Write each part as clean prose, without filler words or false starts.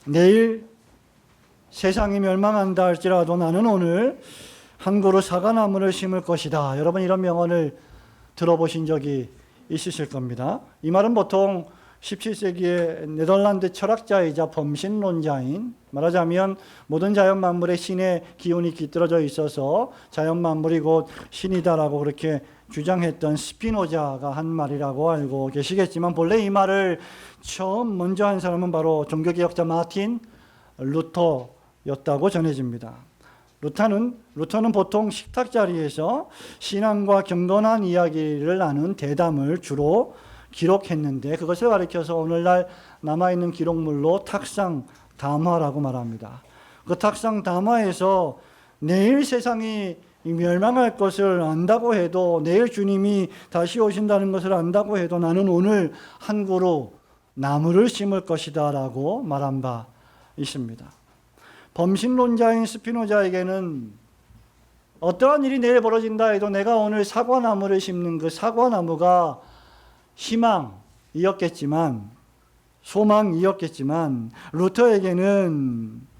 내일 세상이 멸망한다 할지라도 나는 오늘 한 그루 사과나무를 심을 것이다. 여러분 이런 명언을 들어보신 적이 있으실 겁니다. 이 말은 보통 17세기의 네덜란드 철학자이자 범신론자인, 말하자면 모든 자연 만물에 신의 기운이 깃들어져 있어서 자연 만물이 곧 신이다라고 그렇게 주장했던 스피노자가 한 말이라고 알고 계시겠지만, 본래 이 말을 처음 먼저 한 사람은 바로 종교개혁자 마틴 루터였다고 전해집니다. 루터는 보통 식탁 자리에서 신앙과 경건한 이야기를 나눈 대담을 주로 기록했는데, 그것을 가리켜서 오늘날 남아있는 기록물로 탁상 담화라고 말합니다. 그 탁상 담화에서 내일 세상이 멸망할 것을 안다고 해도, 내일 주님이 다시 오신다는 것을 안다고 해도 나는 오늘 한 그루 나무를 심을 것이다 라고 말한 바 있습니다. 범신론자인 스피노자에게는 어떠한 일이 내일 벌어진다 해도 내가 오늘 사과나무를 심는 그 사과나무가 희망이었겠지만, 소망이었겠지만,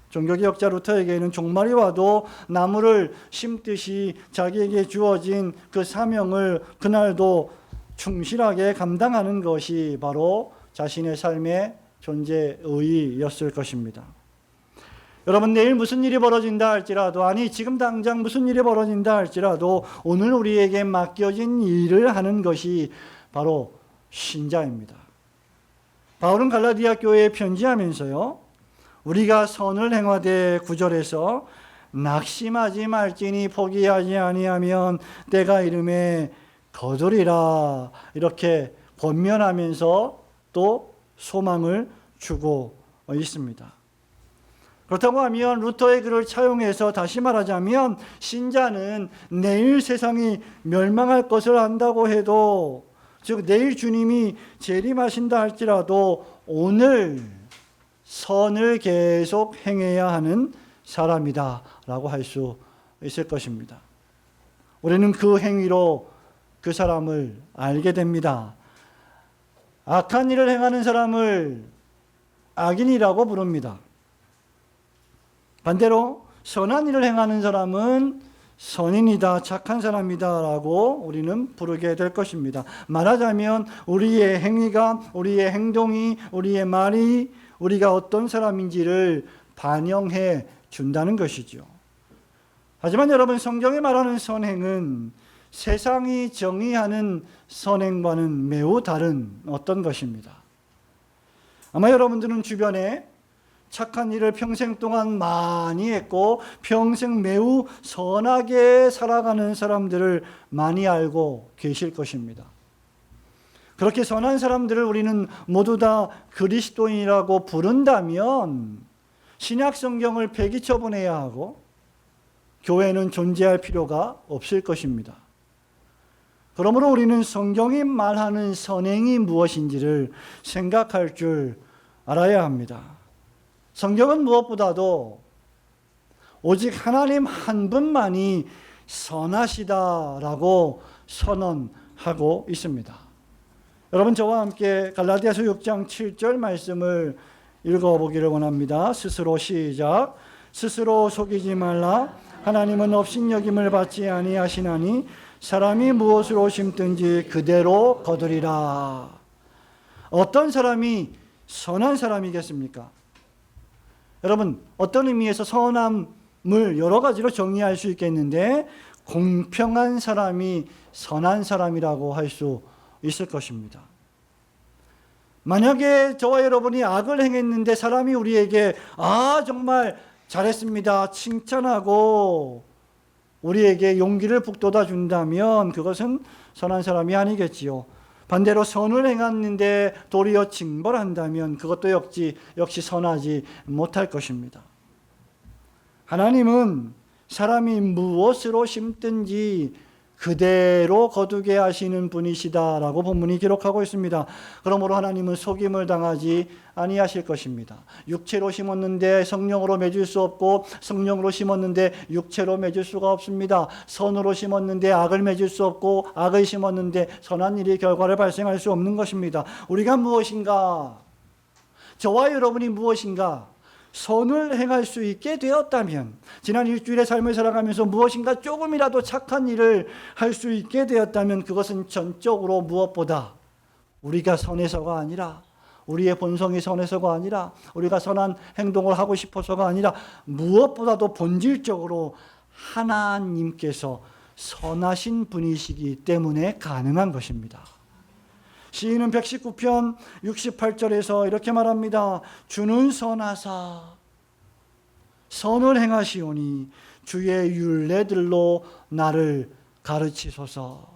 종교개혁자 루터에게는 종말이 와도 나무를 심듯이 자기에게 주어진 그 사명을 그날도 충실하게 감당하는 것이 바로 자신의 삶의 존재의의였을 것입니다. 여러분, 내일 무슨 일이 벌어진다 할지라도, 아니 지금 당장 무슨 일이 벌어진다 할지라도 오늘 우리에게 맡겨진 일을 하는 것이 바로 신자입니다. 바울은 갈라디아 교회에 편지하면서요, 우리가 선을 행하되 9절에서 낙심하지 말지니 포기하지 아니하면 때가 이름에 거두리라, 이렇게 권면하면서 또 소망을 주고 있습니다. 그렇다고 하면 루터의 글을 차용해서 다시 말하자면, 신자는 내일 세상이 멸망할 것을 안다고 해도, 즉 내일 주님이 재림하신다 할지라도 오늘 선을 계속 행해야 하는 사람이다 라고 할 수 있을 것입니다. 우리는 그 행위로 그 사람을 알게 됩니다. 악한 일을 행하는 사람을 악인이라고 부릅니다. 반대로 선한 일을 행하는 사람은 선인이다, 착한 사람이다 라고 우리는 부르게 될 것입니다. 말하자면 우리의 행위가, 우리의 행동이, 우리의 말이 우리가 어떤 사람인지를 반영해 준다는 것이죠. 하지만 여러분, 성경이 말하는 선행은 세상이 정의하는 선행과는 매우 다른 어떤 것입니다. 아마 여러분들은 주변에 착한 일을 평생 동안 많이 했고 평생 매우 선하게 살아가는 사람들을 많이 알고 계실 것입니다. 그렇게 선한 사람들을 우리는 모두 다 그리스도인이라고 부른다면 신약 성경을 폐기 처분해야 하고 교회는 존재할 필요가 없을 것입니다. 그러므로 우리는 성경이 말하는 선행이 무엇인지를 생각할 줄 알아야 합니다. 성경은 무엇보다도 오직 하나님 한 분만이 선하시다라고 선언하고 있습니다. 여러분, 저와 함께 갈라디아서 6장 7절 말씀을 읽어보기를 원합니다. 스스로 시작. 스스로 속이지 말라. 하나님은 업신여김을 받지 아니하시나니 사람이 무엇으로 심든지 그대로 거두리라. 어떤 사람이 선한 사람이겠습니까? 여러분, 어떤 의미에서 선함을 여러 가지로 정의할 수 있겠는데, 공평한 사람이 선한 사람이라고 할 수 있을 것입니다. 만약에 저와 여러분이 악을 행했는데 사람이 우리에게 정말 잘했습니다, 칭찬하고 우리에게 용기를 북돋아 준다면 그것은 선한 사람이 아니겠지요. 반대로 선을 행했는데 도리어 징벌한다면 그것도 역시 선하지 못할 것입니다. 하나님은 사람이 무엇으로 심든지 그대로 거두게 하시는 분이시다라고 본문이 기록하고 있습니다. 그러므로 하나님은 속임을 당하지 아니하실 것입니다. 육체로 심었는데 성령으로 맺을 수 없고, 성령으로 심었는데 육체로 맺을 수가 없습니다. 선으로 심었는데 악을 맺을 수 없고, 악을 심었는데 선한 일이 결과를 발생할 수 없는 것입니다. 우리가 무엇인가? 저와 여러분이 무엇인가? 선을 행할 수 있게 되었다면, 지난 일주일의 삶을 살아가면서 무엇인가 조금이라도 착한 일을 할 수 있게 되었다면, 그것은 전적으로 무엇보다 우리가 선해서가 아니라, 우리의 본성이 선해서가 아니라, 우리가 선한 행동을 하고 싶어서가 아니라, 무엇보다도 본질적으로 하나님께서 선하신 분이시기 때문에 가능한 것입니다. 시인은 119편 68절에서 이렇게 말합니다. 주는 선하사 선을 행하시오니 주의 율례들로 나를 가르치소서.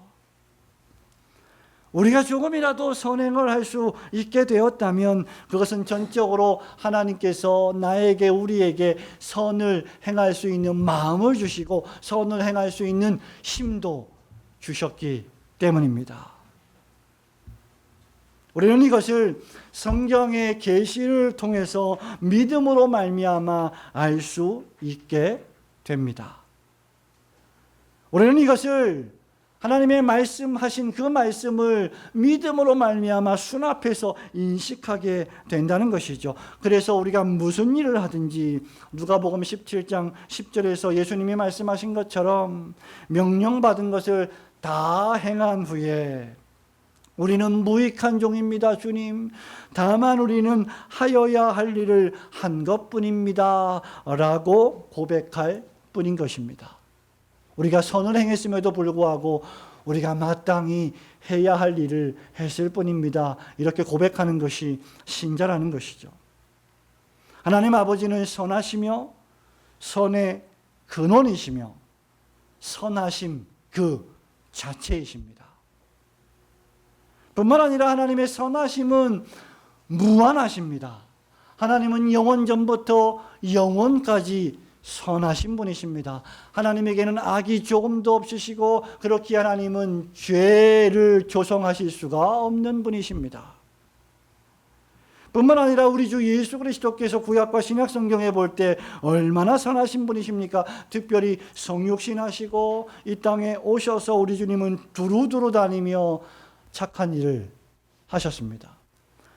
우리가 조금이라도 선행을 할 수 있게 되었다면 그것은 전적으로 하나님께서 나에게, 우리에게 선을 행할 수 있는 마음을 주시고 선을 행할 수 있는 힘도 주셨기 때문입니다. 우리는 이것을 성경의 계시를 통해서 믿음으로 말미암아 알 수 있게 됩니다. 우리는 이것을 하나님의 말씀하신 그 말씀을 믿음으로 말미암아 수납해서 인식하게 된다는 것이죠. 그래서 우리가 무슨 일을 하든지 누가복음 17장 10절에서 예수님이 말씀하신 것처럼 명령받은 것을 다 행한 후에 우리는 무익한 종입니다, 주님. 다만 우리는 하여야 할 일을 한 것뿐입니다 라고 고백할 뿐인 것입니다. 우리가 선을 행했음에도 불구하고 우리가 마땅히 해야 할 일을 했을 뿐입니다. 이렇게 고백하는 것이 신자라는 것이죠. 하나님 아버지는 선하시며 선의 근원이시며 선하심 그 자체이십니다. 뿐만 아니라 하나님의 선하심은 무한하십니다. 하나님은 영원 전부터 영원까지 선하신 분이십니다. 하나님에게는 악이 조금도 없으시고 그렇게 하나님은 죄를 조성하실 수가 없는 분이십니다. 뿐만 아니라 우리 주 예수 그리스도께서 구약과 신약 성경에 볼 때 얼마나 선하신 분이십니까? 특별히 성육신하시고 이 땅에 오셔서 우리 주님은 두루두루 다니며 착한 일을 하셨습니다.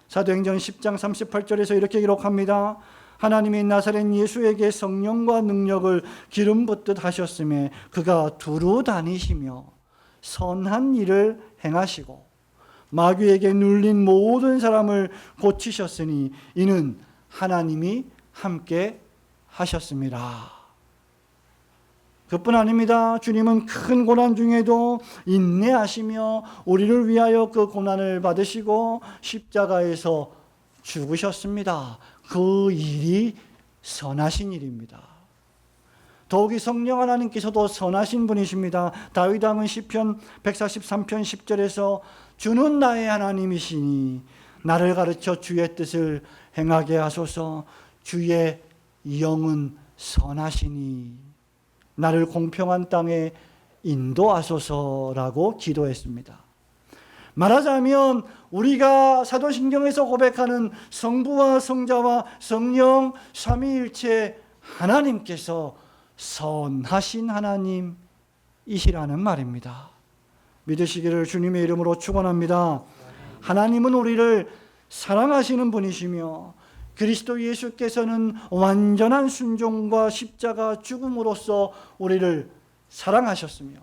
사도행전 10장 38절에서 이렇게 기록합니다. 하나님이 나사렛 예수에게 성령과 능력을 기름 붓듯 하셨음에 그가 두루 다니시며 선한 일을 행하시고 마귀에게 눌린 모든 사람을 고치셨으니 이는 하나님이 함께 하셨습니다. 그뿐 아닙니다. 주님은 큰 고난 중에도 인내하시며 우리를 위하여 그 고난을 받으시고 십자가에서 죽으셨습니다. 그 일이 선하신 일입니다. 더욱이 성령 하나님께서도 선하신 분이십니다. 다윗 왕은 시편 143편 10절에서 주는 나의 하나님이시니 나를 가르쳐 주의 뜻을 행하게 하소서. 주의 영은 선하시니 나를 공평한 땅에 인도하소서라고 기도했습니다. 말하자면 우리가 사도신경에서 고백하는 성부와 성자와 성령 삼위일체 하나님께서 선하신 하나님이시라는 말입니다. 믿으시기를 주님의 이름으로 축원합니다. 하나님은 우리를 사랑하시는 분이시며 그리스도 예수께서는 완전한 순종과 십자가 죽음으로써 우리를 사랑하셨으며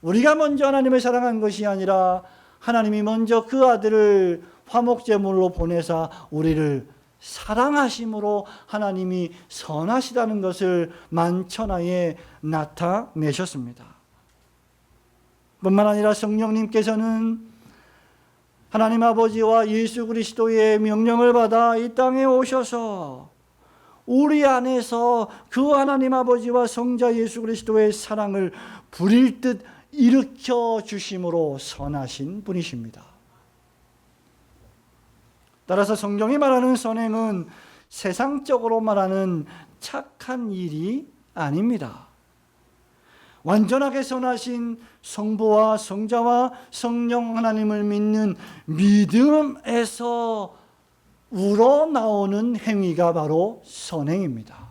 우리가 먼저 하나님을 사랑한 것이 아니라 하나님이 먼저 그 아들을 화목제물로 보내사 우리를 사랑하심으로 하나님이 선하시다는 것을 만천하에 나타내셨습니다. 뿐만 아니라 성령님께서는 하나님 아버지와 예수 그리스도의 명령을 받아 이 땅에 오셔서 우리 안에서 그 하나님 아버지와 성자 예수 그리스도의 사랑을 불일 듯 일으켜 주심으로 선하신 분이십니다. 따라서 성경이 말하는 선행은 세상적으로 말하는 착한 일이 아닙니다. 완전하게 선하신 성부와 성자와 성령 하나님을 믿는 믿음에서 우러나오는 행위가 바로 선행입니다.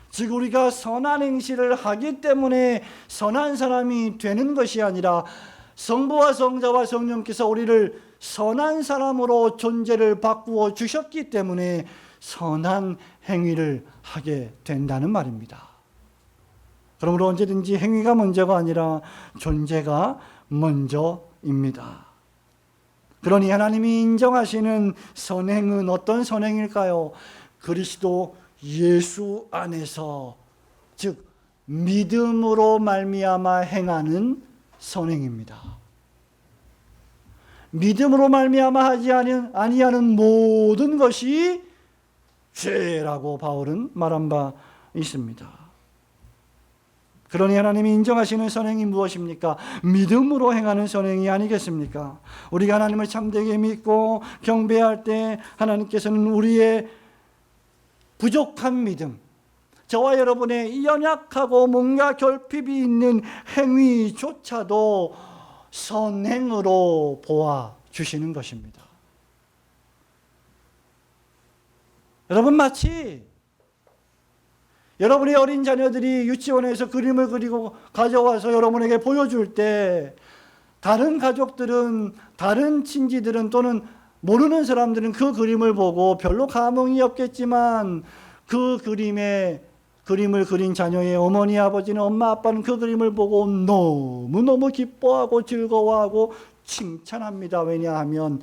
즉 우리가 선한 행실을 하기 때문에 선한 사람이 되는 것이 아니라 성부와 성자와 성령께서 우리를 선한 사람으로 존재를 바꾸어 주셨기 때문에 선한 행위를 하게 된다는 말입니다. 그러므로 언제든지 행위가 먼저가 아니라 존재가 먼저입니다. 그러니 하나님이 인정하시는 선행은 어떤 선행일까요? 그리스도 예수 안에서, 즉 믿음으로 말미암아 행하는 선행입니다. 믿음으로 말미암아 하지 아니하는 모든 것이 죄라고 바울은 말한 바 있습니다. 그러니 하나님이 인정하시는 선행이 무엇입니까? 믿음으로 행하는 선행이 아니겠습니까? 우리가 하나님을 참되게 믿고 경배할 때 하나님께서는 우리의 부족한 믿음, 저와 여러분의 연약하고 뭔가 결핍이 있는 행위조차도 선행으로 보아주시는 것입니다. 여러분, 마치 여러분의 어린 자녀들이 유치원에서 그림을 그리고 가져와서 여러분에게 보여줄 때 다른 가족들은, 다른 친지들은 또는 모르는 사람들은 그 그림을 보고 별로 감흥이 없겠지만 그 그림을 그린 자녀의 어머니, 아버지는, 엄마, 아빠는 그 그림을 보고 너무너무 기뻐하고 즐거워하고 칭찬합니다. 왜냐하면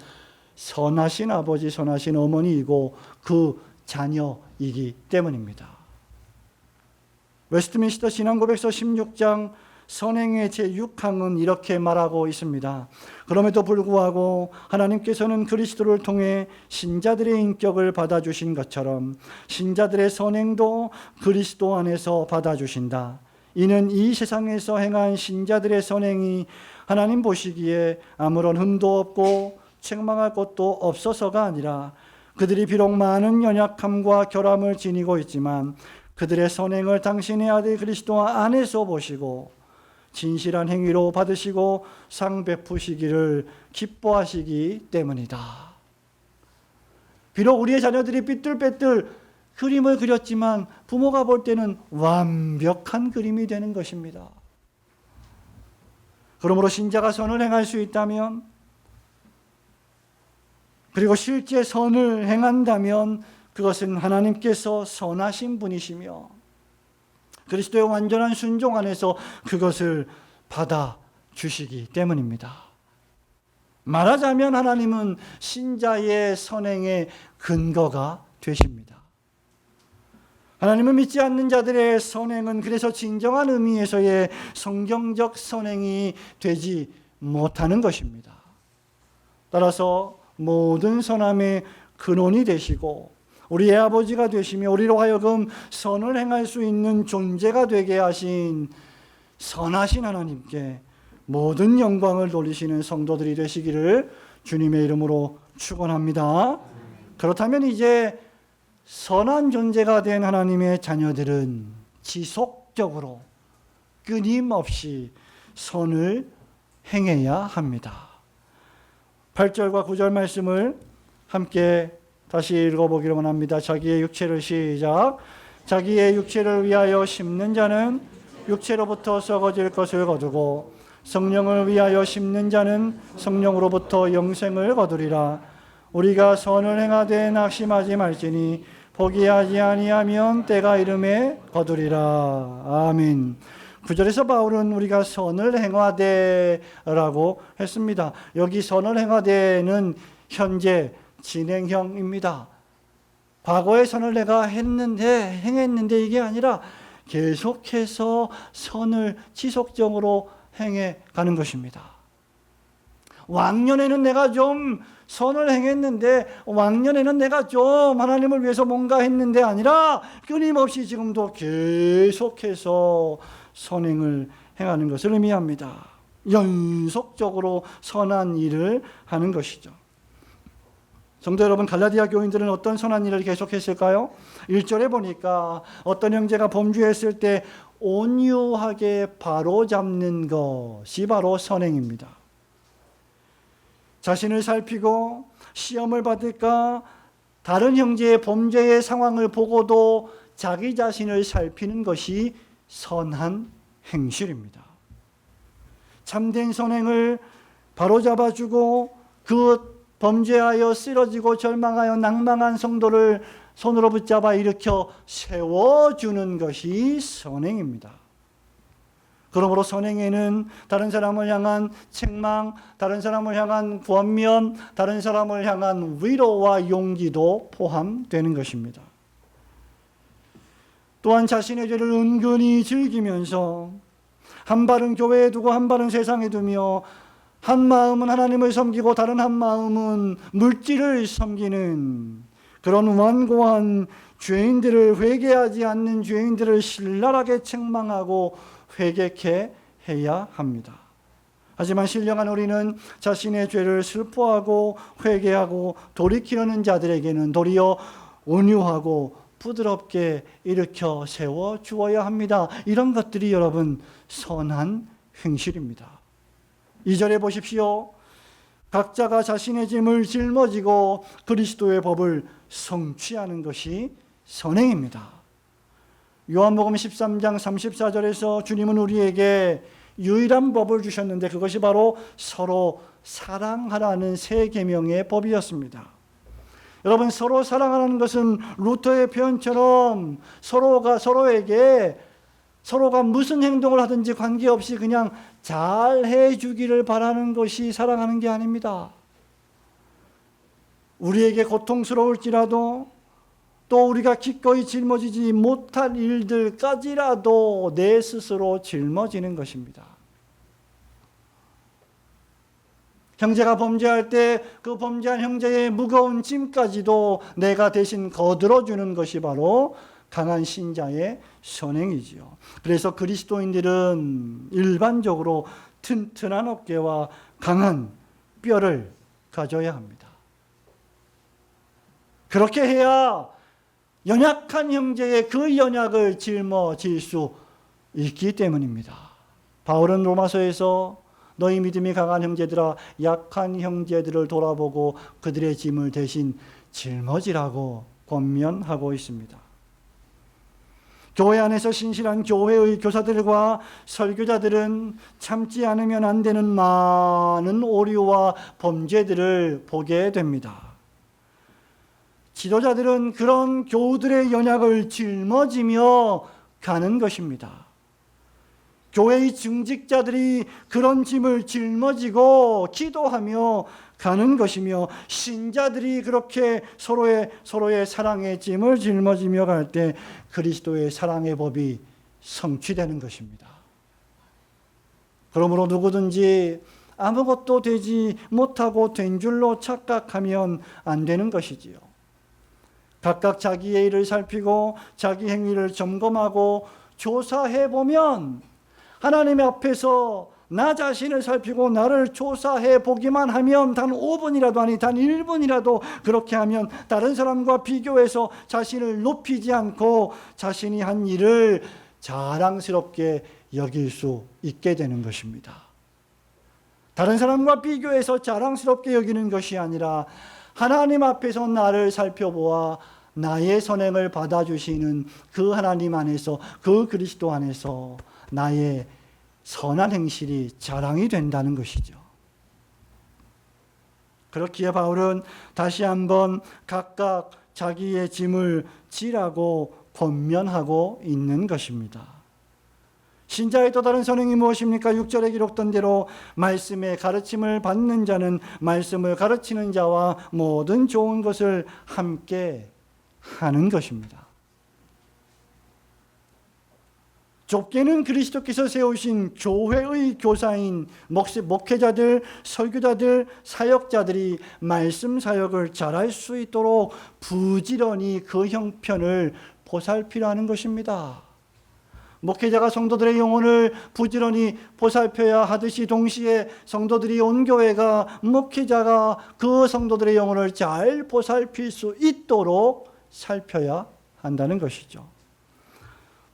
선하신 아버지, 선하신 어머니이고 그 자녀이기 때문입니다. 웨스트민스터 신앙고백서 16장 선행의 제6항은 이렇게 말하고 있습니다. 그럼에도 불구하고 하나님께서는 그리스도를 통해 신자들의 인격을 받아주신 것처럼 신자들의 선행도 그리스도 안에서 받아주신다. 이는 이 세상에서 행한 신자들의 선행이 하나님 보시기에 아무런 흠도 없고 책망할 것도 없어서가 아니라 그들이 비록 많은 연약함과 결함을 지니고 있지만 그들의 선행을 당신의 아들 그리스도 안에서 보시고 진실한 행위로 받으시고 상 베푸시기를 기뻐하시기 때문이다. 비록 우리의 자녀들이 삐뚤빼뚤 그림을 그렸지만 부모가 볼 때는 완벽한 그림이 되는 것입니다. 그러므로 신자가 선을 행할 수 있다면, 그리고 실제 선을 행한다면 그것은 하나님께서 선하신 분이시며 그리스도의 완전한 순종 안에서 그것을 받아주시기 때문입니다. 말하자면 하나님은 신자의 선행의 근거가 되십니다. 하나님을 믿지 않는 자들의 선행은 그래서 진정한 의미에서의 성경적 선행이 되지 못하는 것입니다. 따라서 모든 선함의 근원이 되시고 우리의 아버지가 되시며 우리로 하여금 선을 행할 수 있는 존재가 되게 하신 선하신 하나님께 모든 영광을 돌리시는 성도들이 되시기를 주님의 이름으로 축원합니다. 그렇다면 이제 선한 존재가 된 하나님의 자녀들은 지속적으로 끊임없이 선을 행해야 합니다. 8절과 9절 말씀을 함께 다시 읽어보기를 원합니다. 자기의 육체를 시작. 자기의 육체를 위하여 심는 자는 육체로부터 썩어질 것을 거두고 성령을 위하여 심는 자는 성령으로부터 영생을 거두리라. 우리가 선을 행하되 낙심하지 말지니 포기하지 아니하면 때가 이름에 거두리라. 아멘. 9절에서 바울은 우리가 선을 행하되라고 했습니다. 여기 선을 행하되는 현재 진행형입니다. 과거의 선을 내가 행했는데 이게 아니라 계속해서 선을 지속적으로 행해 가는 것입니다. 왕년에는 내가 좀 선을 행했는데, 왕년에는 내가 좀 하나님을 위해서 뭔가 했는데 아니라 끊임없이 지금도 계속해서 선행을 행하는 것을 의미합니다. 연속적으로 선한 일을 하는 것이죠. 성도 여러분, 갈라디아 교인들은 어떤 선한 일을 계속했을까요? 1절에 보니까 어떤 형제가 범죄했을 때 온유하게 바로잡는 것이 바로 선행입니다. 자신을 살피고 시험을 받을까 다른 형제의 범죄의 상황을 보고도 자기 자신을 살피는 것이 선한 행실입니다. 참된 선행을 바로잡아주고 그 범죄하여 쓰러지고 절망하여 낭망한 성도를 손으로 붙잡아 일으켜 세워주는 것이 선행입니다. 그러므로 선행에는 다른 사람을 향한 책망, 다른 사람을 향한 권면, 다른 사람을 향한 위로와 용기도 포함되는 것입니다. 또한 자신의 죄를 은근히 즐기면서 한 발은 교회에 두고 한 발은 세상에 두며 한 마음은 하나님을 섬기고 다른 한 마음은 물질을 섬기는 그런 완고한 죄인들을, 회개하지 않는 죄인들을 신랄하게 책망하고 회개케 해야 합니다. 하지만 신령한 우리는 자신의 죄를 슬퍼하고 회개하고 돌이키려는 자들에게는 도리어 온유하고 부드럽게 일으켜 세워 주어야 합니다. 이런 것들이 여러분 선한 행실입니다. 2절에 보십시오. 각자가 자신의 짐을 짊어지고 그리스도의 법을 성취하는 것이 선행입니다. 요한복음 13장 34절에서 주님은 우리에게 유일한 법을 주셨는데 그것이 바로 서로 사랑하라는 세 계명의 법이었습니다. 여러분, 서로 사랑하는 것은 루터의 표현처럼 서로가 무슨 행동을 하든지 관계없이 그냥 잘해 주기를 바라는 것이 사랑하는 게 아닙니다. 우리에게 고통스러울지라도 또 우리가 기꺼이 짊어지지 못할 일들까지라도 내 스스로 짊어지는 것입니다. 형제가 범죄할 때 그 범죄한 형제의 무거운 짐까지도 내가 대신 거들어주는 것이 바로 강한 신자의 선행이지요. 그래서 그리스도인들은 일반적으로 튼튼한 어깨와 강한 뼈를 가져야 합니다. 그렇게 해야 연약한 형제의 그 연약을 짊어질 수 있기 때문입니다. 바울은 로마서에서 너희 믿음이 강한 형제들아 약한 형제들을 돌아보고 그들의 짐을 대신 짊어지라고 권면하고 있습니다. 교회 안에서 신실한 교회의 교사들과 설교자들은 참지 않으면 안 되는 많은 오류와 범죄들을 보게 됩니다. 지도자들은 그런 교우들의 연약을 짊어지며 가는 것입니다. 교회의 중직자들이 그런 짐을 짊어지고 기도하며 가는 것이며 신자들이 그렇게 서로의 사랑의 짐을 짊어지며 갈 때 그리스도의 사랑의 법이 성취되는 것입니다. 그러므로 누구든지 아무것도 되지 못하고 된 줄로 착각하면 안 되는 것이지요. 각각 자기의 일을 살피고 자기 행위를 점검하고 조사해 보면 하나님 앞에서 나 자신을 살피고 나를 조사해 보기만 하면 단 5분이라도 아니 단 1분이라도 그렇게 하면 다른 사람과 비교해서 자신을 높이지 않고 자신이 한 일을 자랑스럽게 여길 수 있게 되는 것입니다. 다른 사람과 비교해서 자랑스럽게 여기는 것이 아니라 하나님 앞에서 나를 살펴보아 나의 선행을 받아주시는 그 하나님 안에서 그 그리스도 안에서 나의 선한 행실이 자랑이 된다는 것이죠. 그렇기에 바울은 다시 한번 각각 자기의 짐을 지라고 권면하고 있는 것입니다. 신자의 또 다른 선행이 무엇입니까? 6절에 기록된 대로 말씀의 가르침을 받는 자는 말씀을 가르치는 자와 모든 좋은 것을 함께 하는 것입니다. 좁게는 그리스도께서 세우신 교회의 교사인 목회자들, 설교자들, 사역자들이 말씀 사역을 잘할 수 있도록 부지런히 그 형편을 보살피려 하는 것입니다. 목회자가 성도들의 영혼을 부지런히 보살펴야 하듯이 동시에 성도들이 온 교회가 목회자가 그 성도들의 영혼을 잘 보살필 수 있도록 살펴야 한다는 것이죠.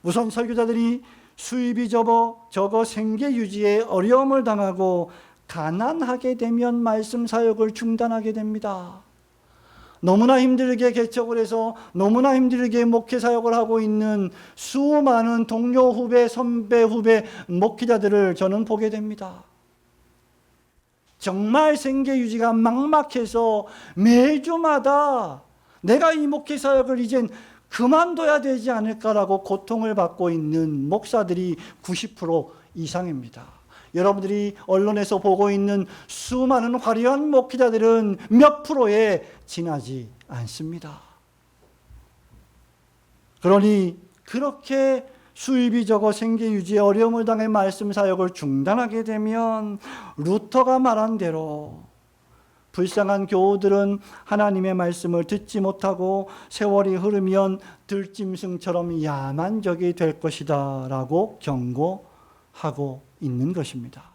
우선 설교자들이 수입이 적어 생계 유지에 어려움을 당하고 가난하게 되면 말씀 사역을 중단하게 됩니다. 너무나 힘들게 개척을 해서 너무나 힘들게 목회 사역을 하고 있는 수많은 동료 후배, 선배 후배 목회자들을 저는 보게 됩니다. 정말 생계 유지가 막막해서 매주마다 내가 이 목회 사역을 이젠 그만둬야 되지 않을까라고 고통을 받고 있는 목사들이 90% 이상입니다. 여러분들이 언론에서 보고 있는 수많은 화려한 목회자들은 몇 프로에 지나지 않습니다. 그러니 그렇게 수입이 적어 생계 유지에 어려움을 당해 말씀 사역을 중단하게 되면 루터가 말한 대로 불쌍한 교우들은 하나님의 말씀을 듣지 못하고 세월이 흐르면 들짐승처럼 야만적이 될 것이다 라고 경고하고 있는 것입니다.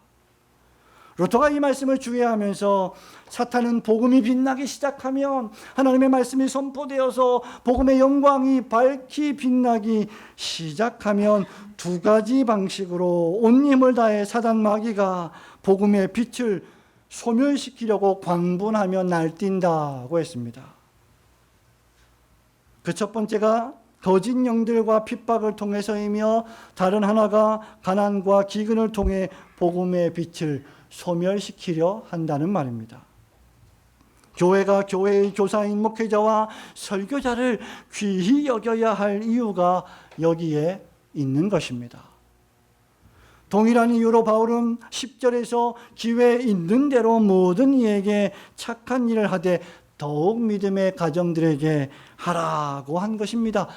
루터가 이 말씀을 주의하면서 사탄은 복음이 빛나기 시작하면, 하나님의 말씀이 선포되어서 복음의 영광이 밝히 빛나기 시작하면 두 가지 방식으로 온 힘을 다해 사단 마귀가 복음의 빛을 소멸시키려고 광분하며 날뛴다고 했습니다. 그 첫 번째가 거짓 영들과 핍박을 통해서이며, 다른 하나가 가난과 기근을 통해 복음의 빛을 소멸시키려 한다는 말입니다. 교회가 교회의 교사인 목회자와 설교자를 귀히 여겨야 할 이유가 여기에 있는 것입니다. 동일한 이유로 바울은 10절에서 기회 있는 대로 모든 이에게 착한 일을 하되 더욱 믿음의 가정들에게 하라고 한 것입니다.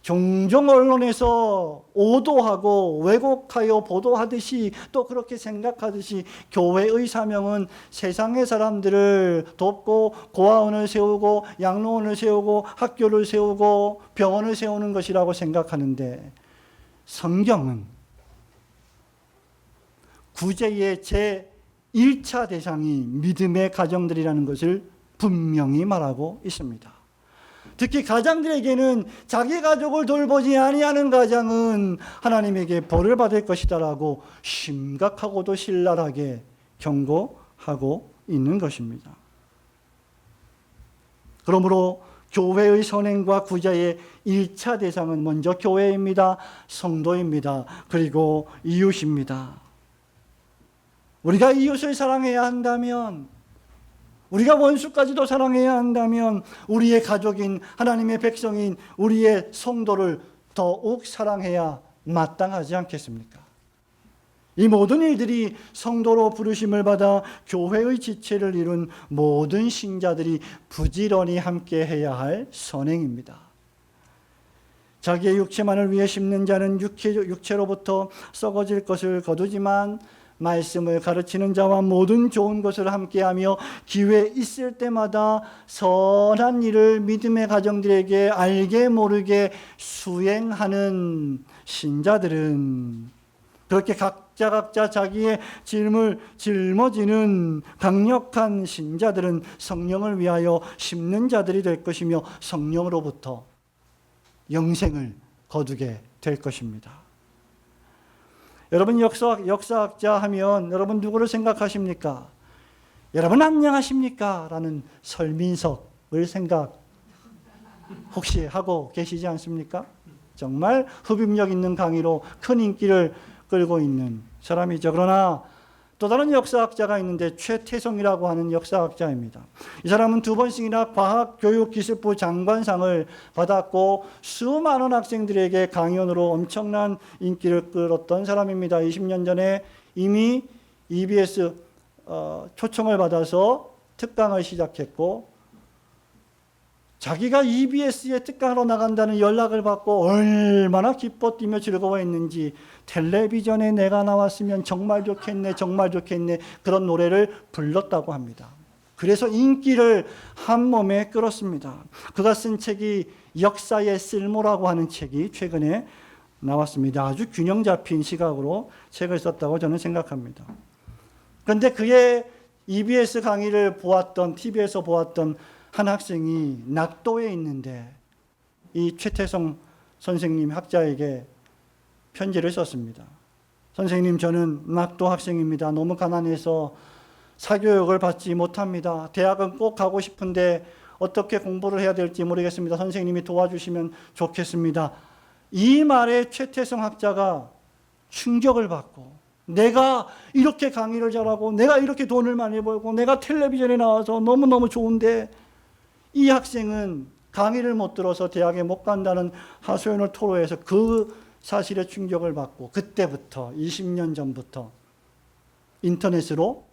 종종 언론에서 오도하고 왜곡하여 보도하듯이, 또 그렇게 생각하듯이 교회의 사명은 세상의 사람들을 돕고 고아원을 세우고 양로원을 세우고 학교를 세우고 병원을 세우는 것이라고 생각하는데, 성경은 구제의 제1차 대상이 믿음의 가정들이라는 것을 분명히 말하고 있습니다. 특히 가장들에게는 자기 가족을 돌보지 아니하는 가장은 하나님에게 벌을 받을 것이다라고 심각하고도 신랄하게 경고하고 있는 것입니다. 그러므로 교회의 선행과 구제의 1차 대상은 먼저 교회입니다. 성도입니다. 그리고 이웃입니다. 우리가 이웃을 사랑해야 한다면, 우리가 원수까지도 사랑해야 한다면 우리의 가족인 하나님의 백성인 우리의 성도를 더욱 사랑해야 마땅하지 않겠습니까? 이 모든 일들이 성도로 부르심을 받아 교회의 지체를 이룬 모든 신자들이 부지런히 함께 해야 할 선행입니다. 자기의 육체만을 위해 심는 자는 육체로부터 썩어질 것을 거두지만, 말씀을 가르치는 자와 모든 좋은 것을 함께하며 기회 있을 때마다 선한 일을 믿음의 가정들에게 알게 모르게 수행하는 신자들은, 그렇게 각자 자기의 짐을 짊어지는 강력한 신자들은 성령을 위하여 심는 자들이 될 것이며 성령으로부터 영생을 거두게 될 것입니다. 여러분 역사학자 하면 여러분 누구를 생각하십니까? 여러분 안녕하십니까? 라는 설민석을 생각 혹시 하고 계시지 않습니까? 정말 흡입력 있는 강의로 큰 인기를 끌고 있는 사람이죠. 그러나 또 다른 역사학자가 있는데 최태성이라고 하는 역사학자입니다. 이 사람은 2번씩이나 과학교육기술부 장관상을 받았고 수많은 학생들에게 강연으로 엄청난 인기를 끌었던 사람입니다. 20년 전에 이미 EBS 초청을 받아서 특강을 시작했고, 자기가 EBS에 특강하러 나간다는 연락을 받고 얼마나 기뻐 뛰며 즐거워했는지, 텔레비전에 내가 나왔으면 정말 좋겠네, 정말 좋겠네, 그런 노래를 불렀다고 합니다. 그래서 인기를 한 몸에 끌었습니다. 그가 쓴 책이 역사의 쓸모라고 하는 책이 최근에 나왔습니다. 아주 균형 잡힌 시각으로 책을 썼다고 저는 생각합니다. 그런데 그의 EBS 강의를 보았던, TV에서 보았던 한 학생이 낙도에 있는데 이 최태성 선생님 학자에게 편지를 썼습니다. 선생님, 저는 낙도 학생입니다. 너무 가난해서 사교육을 받지 못합니다. 대학은 꼭 가고 싶은데 어떻게 공부를 해야 될지 모르겠습니다. 선생님이 도와주시면 좋겠습니다. 이 말에 최태성 학자가 충격을 받고 내가 이렇게 강의를 잘하고 내가 이렇게 돈을 많이 벌고 내가 텔레비전에 나와서 너무너무 좋은데 이 학생은 강의를 못 들어서 대학에 못 간다는 하소연을 토로해서 그 사실에 충격을 받고 그때부터 20년 전부터 인터넷으로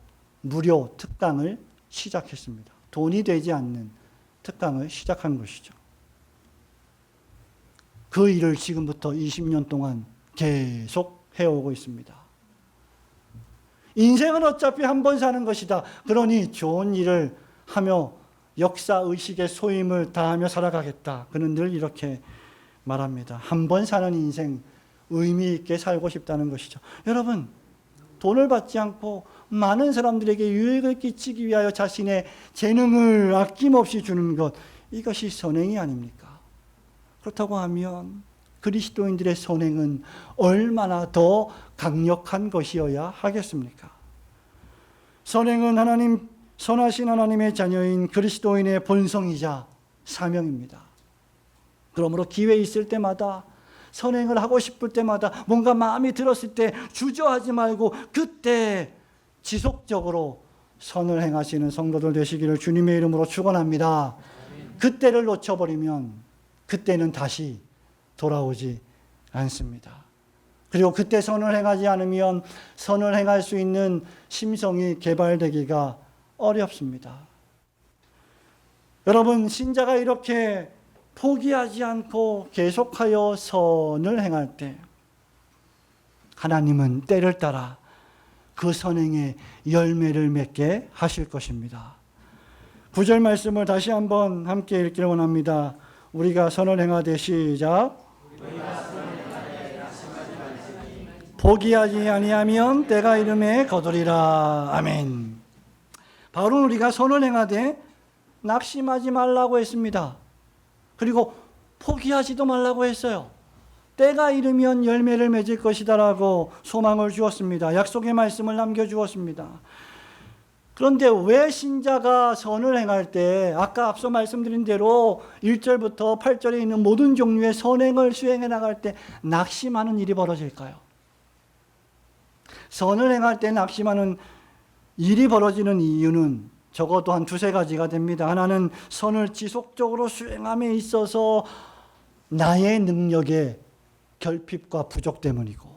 무료 특강을 시작했습니다. 돈이 되지 않는 특강을 시작한 것이죠. 그 일을 지금부터 20년 동안 계속 해오고 있습니다. 인생은 어차피 한 번 사는 것이다. 그러니 좋은 일을 하며 역사의식의 소임을 다하며 살아가겠다. 그는 늘 이렇게 말합니다. 한 번 사는 인생 의미 있게 살고 싶다는 것이죠. 여러분, 돈을 받지 않고 많은 사람들에게 유익을 끼치기 위하여 자신의 재능을 아낌없이 주는 것, 이것이 선행이 아닙니까? 그렇다고 하면 그리스도인들의 선행은 얼마나 더 강력한 것이어야 하겠습니까? 선행은 선하신 하나님의 자녀인 그리스도인의 본성이자 사명입니다. 그러므로 기회 있을 때마다 선행을 하고 싶을 때마다 뭔가 마음이 들었을 때 주저하지 말고 그때 지속적으로 선을 행하시는 성도들 되시기를 주님의 이름으로 축원합니다. 그때를 놓쳐버리면 그때는 다시 돌아오지 않습니다. 그리고 그때 선을 행하지 않으면 선을 행할 수 있는 심성이 개발되기가 어렵습니다. 여러분, 신자가 이렇게 포기하지 않고 계속하여 선을 행할 때 하나님은 때를 따라 그 선행에 열매를 맺게 하실 것입니다. 9절 말씀을 다시 한번 함께 읽기를 원합니다. 우리가 선을 행하되 시작. 포기하지 아니하면 때가 이름에 거두리라. 아멘. 바울은 우리가 선을 행하되 낙심하지 말라고 했습니다. 그리고 포기하지도 말라고 했어요. 때가 이르면 열매를 맺을 것이다라고 소망을 주었습니다. 약속의 말씀을 남겨주었습니다. 그런데 왜 신자가 선을 행할 때 아까 앞서 말씀드린 대로 1절부터 8절에 있는 모든 종류의 선행을 수행해 나갈 때 낙심하는 일이 벌어질까요? 선을 행할 때 낙심하는 일이 벌어지는 이유는 적어도 한 두세 가지가 됩니다. 하나는 선을 지속적으로 수행함에 있어서 나의 능력의 결핍과 부족 때문이고,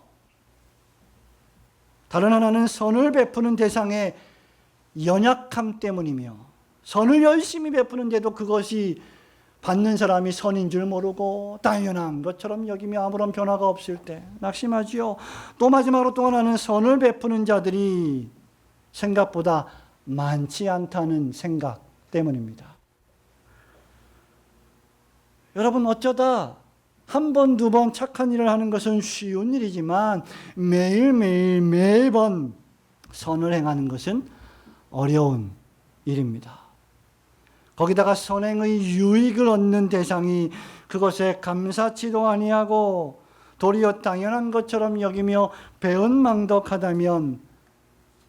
다른 하나는 선을 베푸는 대상의 연약함 때문이며, 선을 열심히 베푸는데도 그것이 받는 사람이 선인 줄 모르고 당연한 것처럼 여기며 아무런 변화가 없을 때 낙심하지요. 또 마지막으로 또 하나는 선을 베푸는 자들이 생각보다 많지 않다는 생각 때문입니다. 여러분, 어쩌다 한 번, 두 번 착한 일을 하는 것은 쉬운 일이지만 매일매일 매번 선을 행하는 것은 어려운 일입니다. 거기다가 선행의 유익을 얻는 대상이 그것에 감사치도 아니하고 도리어 당연한 것처럼 여기며 배은망덕하다면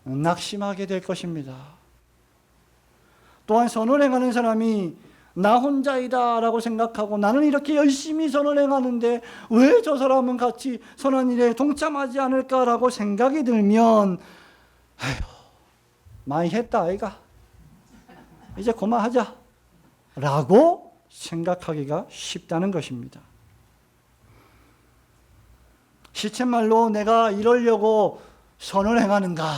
낙심하게 될 것입니다. 또한 선을 행하는 사람이 나 혼자이다 라고 생각하고 나는 이렇게 열심히 선을 행하는데 왜 저 사람은 같이 선한 일에 동참하지 않을까라고 생각이 들면 아휴, 많이 했다 아이가, 이제 그만하자 라고 생각하기가 쉽다는 것입니다. 시쳇말로 내가 이러려고 선을 행하는가,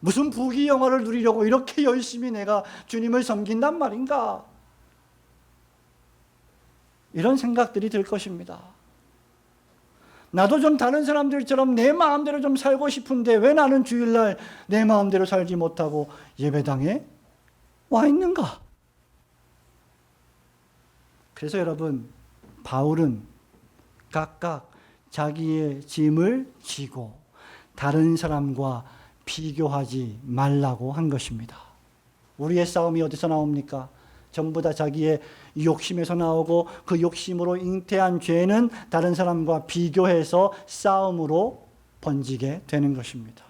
무슨 부귀영화를 누리려고 이렇게 열심히 내가 주님을 섬긴단 말인가, 이런 생각들이 들 것입니다. 나도 좀 다른 사람들처럼 내 마음대로 좀 살고 싶은데 왜 나는 주일날 내 마음대로 살지 못하고 예배당에 와 있는가? 그래서 여러분, 바울은 각각 자기의 짐을 지고 다른 사람과 비교하지 말라고 한 것입니다. 우리의 싸움이 어디서 나옵니까? 전부 다 자기의 욕심에서 나오고 그 욕심으로 잉태한 죄는 다른 사람과 비교해서 싸움으로 번지게 되는 것입니다.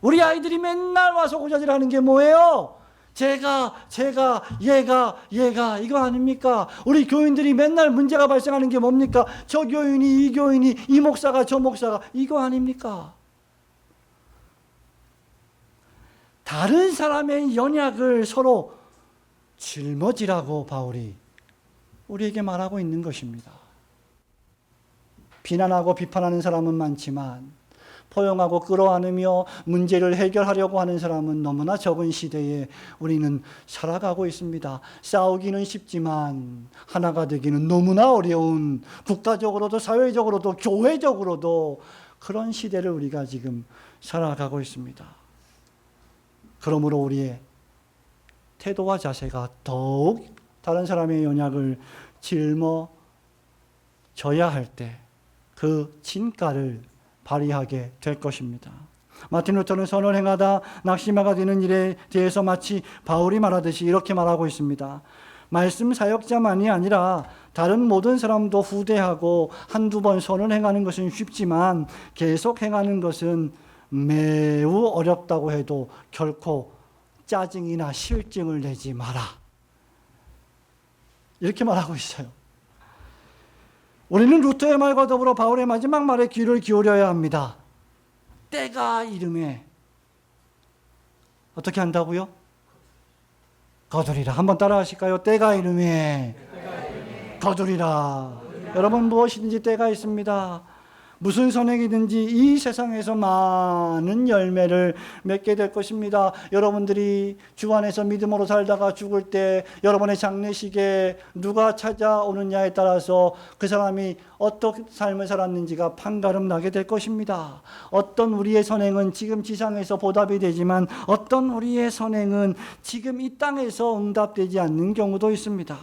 우리 아이들이 맨날 와서 고자질하는 게 뭐예요? 얘가 이거 아닙니까? 우리 교인들이 맨날 문제가 발생하는 게 뭡니까? 저 교인이 이 교인이 이 목사가 저 목사가 이거 아닙니까? 다른 사람의 연약을 서로 짊어지라고 바울이 우리에게 말하고 있는 것입니다. 비난하고 비판하는 사람은 많지만 포용하고 끌어안으며 문제를 해결하려고 하는 사람은 너무나 적은 시대에 우리는 살아가고 있습니다. 싸우기는 쉽지만 하나가 되기는 너무나 어려운, 국가적으로도 사회적으로도 교회적으로도 그런 시대를 우리가 지금 살아가고 있습니다. 그러므로 우리의 태도와 자세가 더욱 다른 사람의 연약을 짊어져야 할 때 그 진가를 발휘하게 될 것입니다. 마틴 루터는 선을 행하다 낙심하가 되는 일에 대해서 마치 바울이 말하듯이 이렇게 말하고 있습니다. 말씀 사역자만이 아니라 다른 모든 사람도 후대하고 한두 번 선을 행하는 것은 쉽지만 계속 행하는 것은 매우 어렵다고 해도 결코 짜증이나 실증을 내지 마라. 이렇게 말하고 있어요. 우리는 루터의 말과 더불어 바울의 마지막 말에 귀를 기울여야 합니다. 때가 이름에 어떻게 한다고요? 거두리라. 한번 따라 하실까요? 때가 이름에 거두리라. 여러분, 무엇이든지 때가 있습니다. 무슨 선행이든지 이 세상에서 많은 열매를 맺게 될 것입니다. 여러분들이 주 안에서 믿음으로 살다가 죽을 때 여러분의 장례식에 누가 찾아오느냐에 따라서 그 사람이 어떤 삶을 살았는지가 판가름 나게 될 것입니다. 어떤 우리의 선행은 지금 지상에서 보답이 되지만 어떤 우리의 선행은 지금 이 땅에서 응답되지 않는 경우도 있습니다.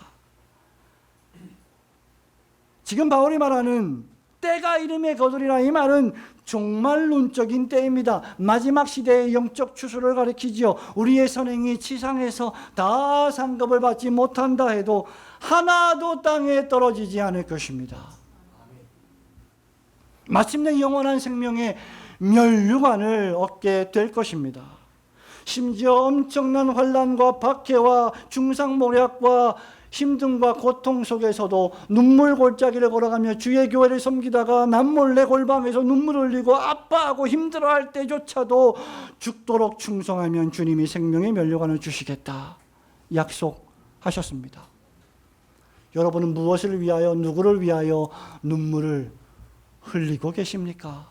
지금 바울이 말하는 때가 이름에 거두리라, 이 말은 종말론적인 때입니다. 마지막 시대의 영적 추수를 가리키지요. 우리의 선행이 지상에서 다 상급을 받지 못한다 해도 하나도 땅에 떨어지지 않을 것입니다. 마침내 영원한 생명의 면류관을 얻게 될 것입니다. 심지어 엄청난 환난과 박해와 중상모략과 힘듦과 고통 속에서도 눈물 골짜기를 걸어가며 주의 교회를 섬기다가 남몰래 골방에서 눈물 흘리고 아파하고 힘들어할 때조차도 죽도록 충성하면 주님이 생명의 면류관을 주시겠다 약속하셨습니다. 여러분은 무엇을 위하여, 누구를 위하여 눈물을 흘리고 계십니까?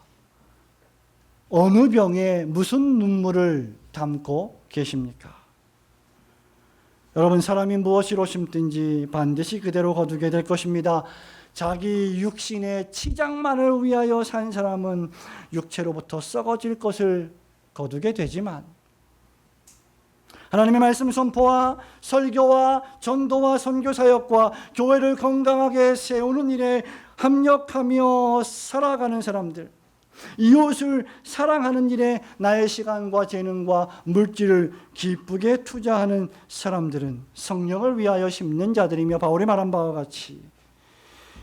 어느 병에 무슨 눈물을 담고 계십니까? 여러분, 사람이 무엇으로 심든지 반드시 그대로 거두게 될 것입니다. 자기 육신의 치장만을 위하여 산 사람은 육체로부터 썩어질 것을 거두게 되지만 하나님의 말씀 선포와 설교와 전도와 선교사역과 교회를 건강하게 세우는 일에 합력하며 살아가는 사람들, 이웃을 사랑하는 일에 나의 시간과 재능과 물질을 기쁘게 투자하는 사람들은 성령을 위하여 심는 자들이며 바울이 말한 바와 같이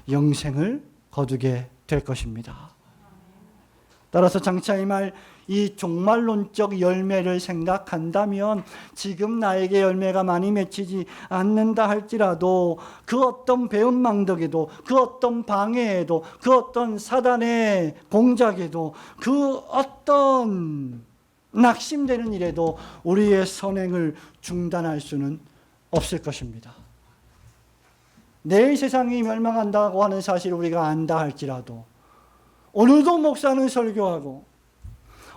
영생을 거두게 될 것입니다. 따라서 장차 이 종말론적 열매를 생각한다면 지금 나에게 열매가 많이 맺히지 않는다 할지라도 그 어떤 배은망덕에도, 그 어떤 방해에도, 그 어떤 사단의 공작에도, 그 어떤 낙심되는 일에도 우리의 선행을 중단할 수는 없을 것입니다. 내일 세상이 멸망한다고 하는 사실을 우리가 안다 할지라도 오늘도 목사는 설교하고,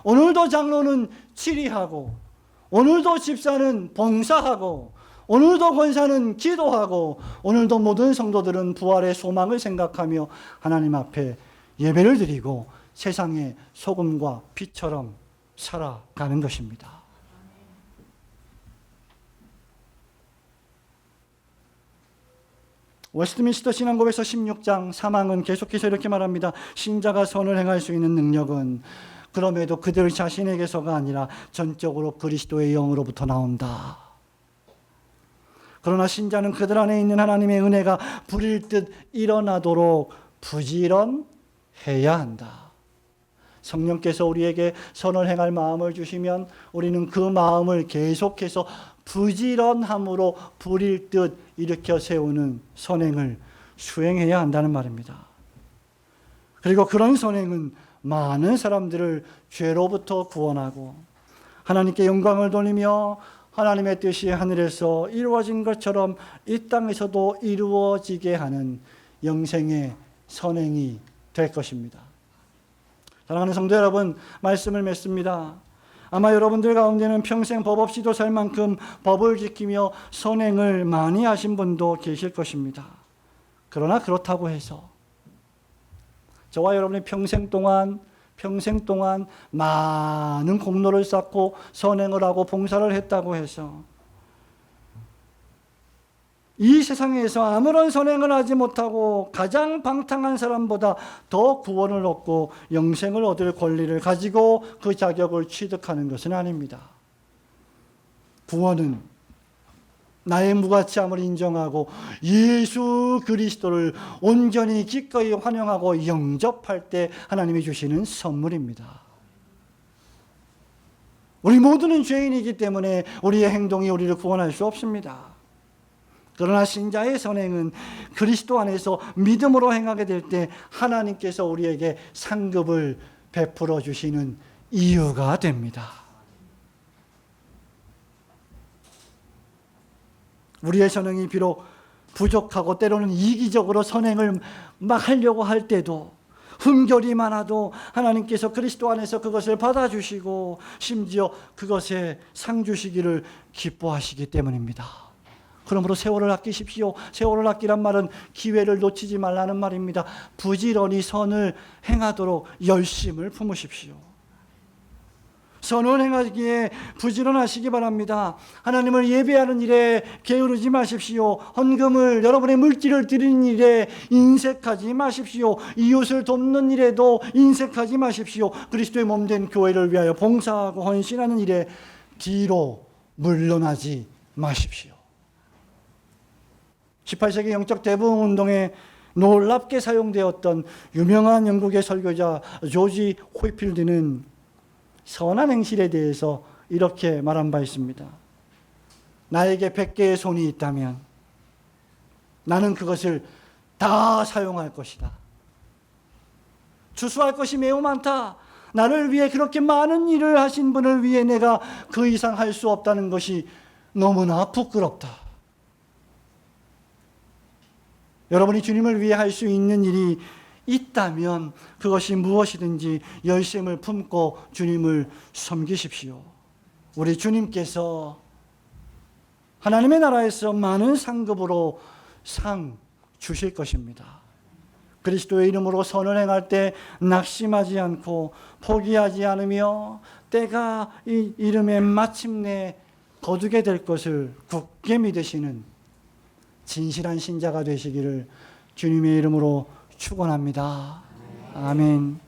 오늘도 장로는 치리하고, 오늘도 집사는 봉사하고, 오늘도 권사는 기도하고, 오늘도 모든 성도들은 부활의 소망을 생각하며 하나님 앞에 예배를 드리고 세상의 소금과 빛처럼 살아가는 것입니다. 웨스트민스터 신앙고백서 16장 3항은 계속해서 이렇게 말합니다. 신자가 선을 행할 수 있는 능력은 그럼에도 그들 자신에게서가 아니라 전적으로 그리스도의 영으로부터 나온다. 그러나 신자는 그들 안에 있는 하나님의 은혜가 불일 듯 일어나도록 부지런해야 한다. 성령께서 우리에게 선을 행할 마음을 주시면 우리는 그 마음을 계속해서 부지런함으로 불일 듯 일으켜 세우는 선행을 수행해야 한다는 말입니다. 그리고 그런 선행은 많은 사람들을 죄로부터 구원하고 하나님께 영광을 돌리며 하나님의 뜻이 하늘에서 이루어진 것처럼 이 땅에서도 이루어지게 하는 영생의 선행이 될 것입니다. 사랑하는 성도 여러분, 말씀을 맺습니다. 아마 여러분들 가운데는 평생 법 없이도 살 만큼 법을 지키며 선행을 많이 하신 분도 계실 것입니다. 그러나 그렇다고 해서 저와 여러분이 평생 동안 많은 공로를 쌓고 선행을 하고 봉사를 했다고 해서 이 세상에서 아무런 선행을 하지 못하고 가장 방탕한 사람보다 더 구원을 얻고 영생을 얻을 권리를 가지고 그 자격을 취득하는 것은 아닙니다. 구원은 나의 무가치함을 인정하고 예수 그리스도를 온전히 기꺼이 환영하고 영접할 때 하나님이 주시는 선물입니다. 우리 모두는 죄인이기 때문에 우리의 행동이 우리를 구원할 수 없습니다. 그러나 신자의 선행은 그리스도 안에서 믿음으로 행하게 될 때 하나님께서 우리에게 상급을 베풀어 주시는 이유가 됩니다. 우리의 선행이 비록 부족하고 때로는 이기적으로 선행을 막 하려고 할 때도 흠결이 많아도 하나님께서 그리스도 안에서 그것을 받아주시고 심지어 그것에 상 주시기를 기뻐하시기 때문입니다. 그러므로 세월을 아끼십시오. 세월을 아끼란 말은 기회를 놓치지 말라는 말입니다. 부지런히 선을 행하도록 열심을 품으십시오. 선을 행하기에 부지런하시기 바랍니다. 하나님을 예배하는 일에 게으르지 마십시오. 헌금을, 여러분의 물질을 드리는 일에 인색하지 마십시오. 이웃을 돕는 일에도 인색하지 마십시오. 그리스도의 몸된 교회를 위하여 봉사하고 헌신하는 일에 뒤로 물러나지 마십시오. 18세기 영적 대부흥 운동에 놀랍게 사용되었던 유명한 영국의 설교자 조지 호이필드는 선한 행실에 대해서 이렇게 말한 바 있습니다. 나에게 100개의 손이 있다면 나는 그것을 다 사용할 것이다. 주수할 것이 매우 많다. 나를 위해 그렇게 많은 일을 하신 분을 위해 내가 그 이상 할 수 없다는 것이 너무나 부끄럽다. 여러분이 주님을 위해 할 수 있는 일이 있다면 그것이 무엇이든지 열심을 품고 주님을 섬기십시오. 우리 주님께서 하나님의 나라에서 많은 상급으로 상 주실 것입니다. 그리스도의 이름으로 선을 행할 때 낙심하지 않고 포기하지 않으며 때가 이 이름에 마침내 거두게 될 것을 굳게 믿으시는 진실한 신자가 되시기를 주님의 이름으로 축원합니다. 아멘.